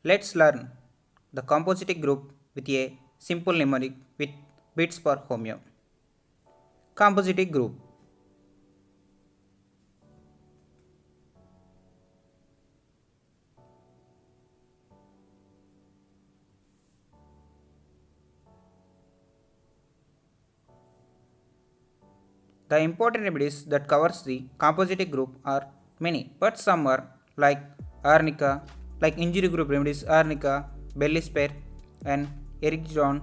Let's learn the composite group with a simple mnemonic with bits for Homoeo. Composite group. The important remedies that covers the composite group are many, but some are like arnica, like injury group remedies arnica, belly spare, and erigidon,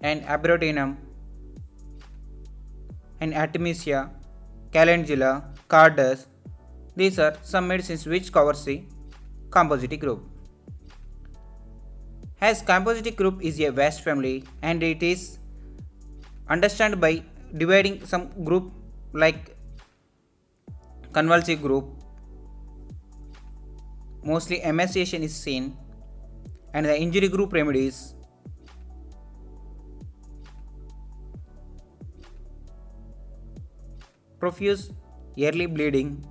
and abrotinum, and artemisia, calendula, cardus. These are some medicines which covers the composite group. As composite group is a vast family and it is understood by dividing some group like convulsive group, mostly emaciation is seen, and the injury group remedies, profuse early bleeding,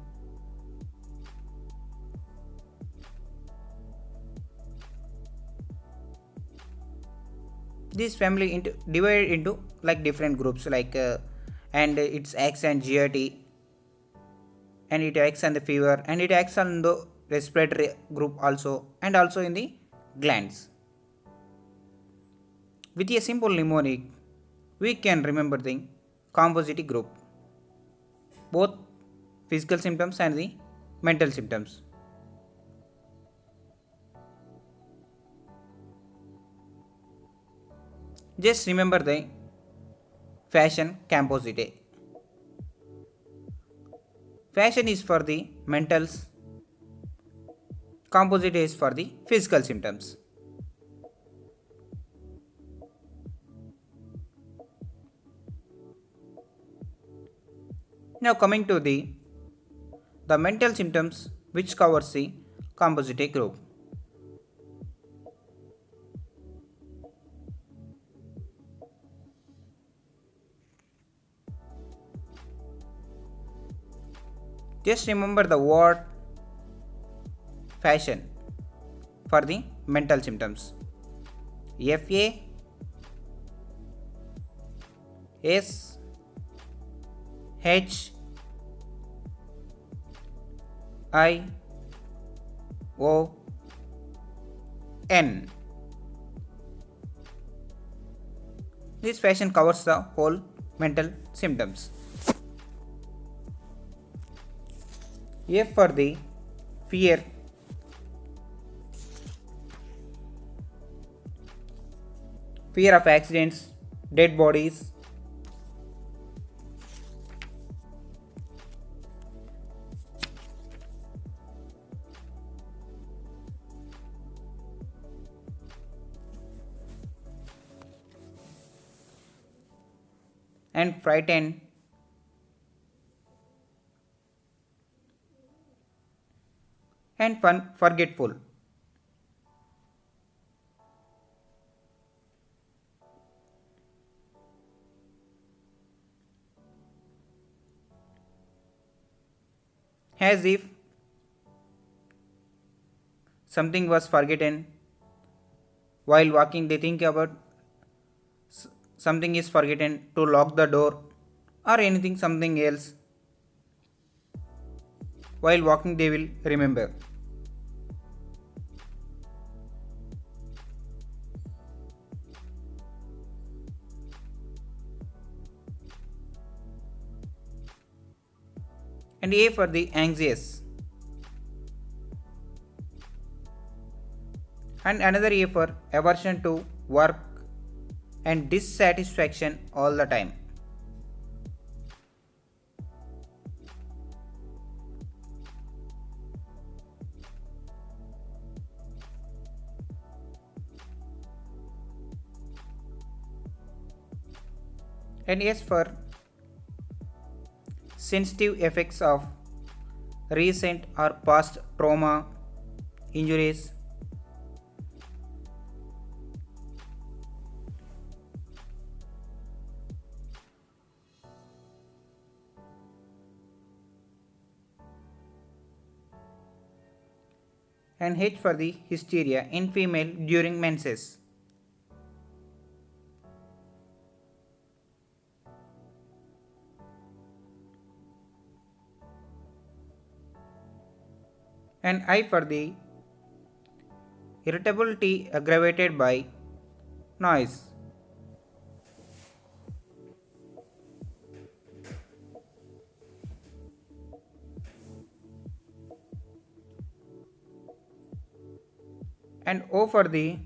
this family divided into like different groups like and it's X and GRT, and it acts on the fever and it acts on the respiratory group also, and also in the glands. With a simple mnemonic we can remember the composite group, both physical symptoms and the mental symptoms. Just remember the fashion composite. Fashion is for the mentals, composite is for the physical symptoms. Now coming to the mental symptoms which covers the composite group. Just remember the word fashion for the mental symptoms. FA S H I O N. This fashion covers the whole mental symptoms. F for the fear, fear of accidents, dead bodies, and frightened, and forgetful. As if something was forgotten while walking, they think about something is forgotten to lock the door or anything something else. While walking they will remember. And A for the anxious, and another A for aversion to work and dissatisfaction all the time. And S for sensitive effects of recent or past trauma, injuries, and H for the hysteria in female during menses. And I for the irritability aggravated by noise. And O for the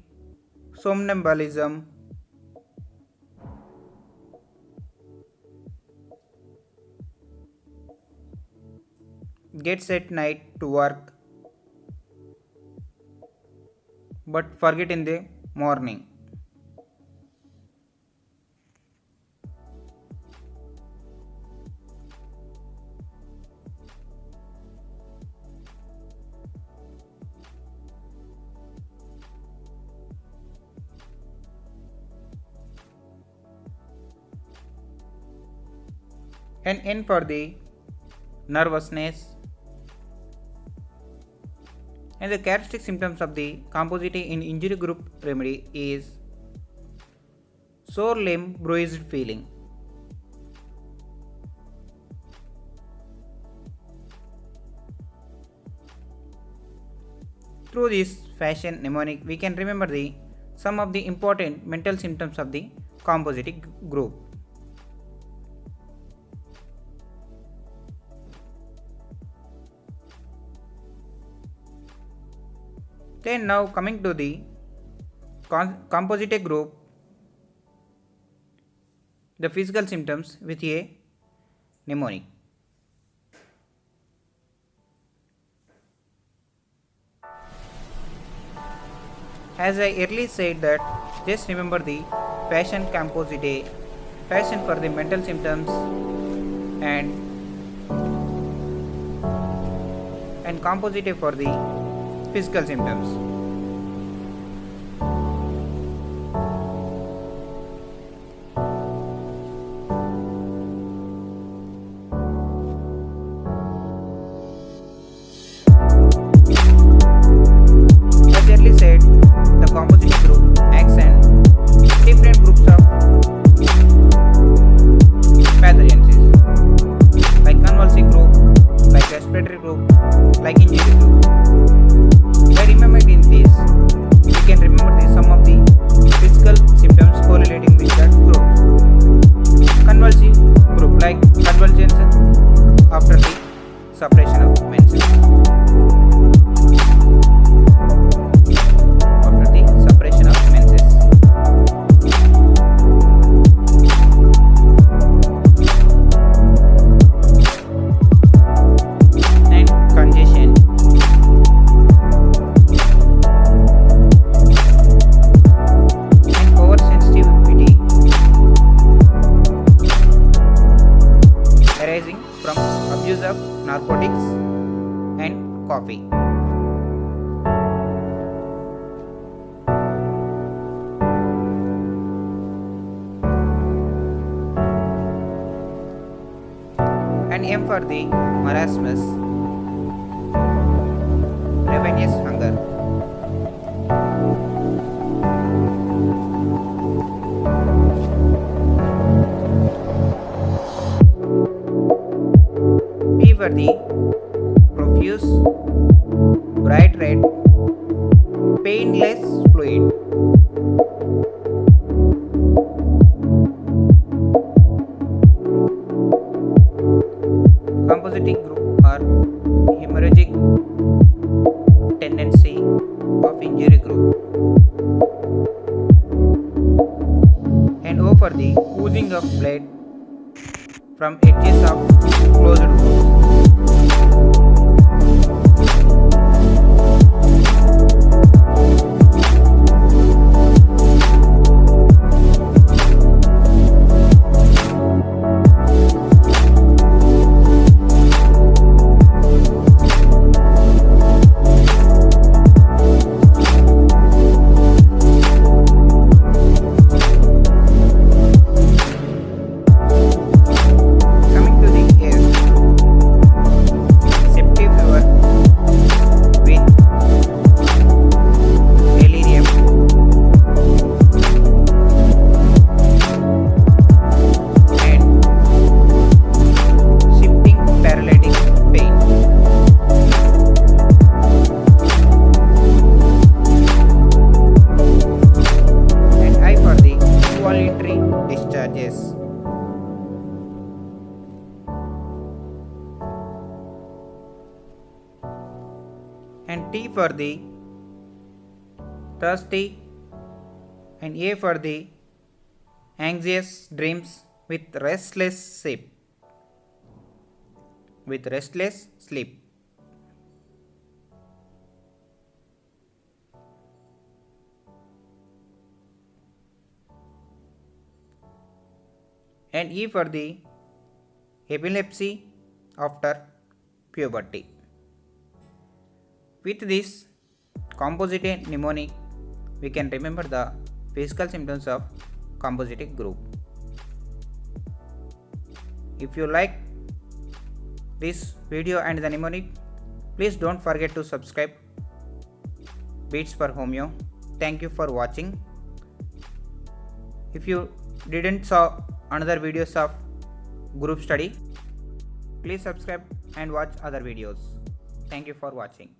somnambulism, gets at night to work but forget in the morning. And N for the nervousness. And the characteristic symptoms of the Compositie in injury group remedy is sore limb, bruised feeling. Through this fashion mnemonic, we can remember some of the important mental symptoms of the Compositie group. Then now coming to the Composite group, the physical symptoms with a mnemonic. As I earlier said that just remember the passion Composite, passion for the mental symptoms and Composite for the physical symptoms. As earlier said, the composite group acts on different groups of pathogens, like convulsive group, like respiratory group, like injury group. By remembering this, we can remember some of the physical symptoms correlating with that group. Convulsive group, like convulsions after the suppression of menses. After the suppression of menses. And congestion. Arising from abuse of narcotics and coffee. And M for the marasmus, ravenous hunger. P for the profuse, bright red, painless fluid. Composite group are hemorrhagic tendency of injury group. And O for the oozing of blood from edges of closed wounds. Coming to the air, and T for the thirsty, and A for the anxious dreams with restless sleep. With restless sleep. And E for the epilepsy after puberty. With this Compositae mnemonic, we can remember the physical symptoms of compositic group. If you like this video and the mnemonic, please don't forget to subscribe Beats for Homeo. Thank you for watching. If you didn't saw another videos of group study, please subscribe and watch other videos. Thank you for watching.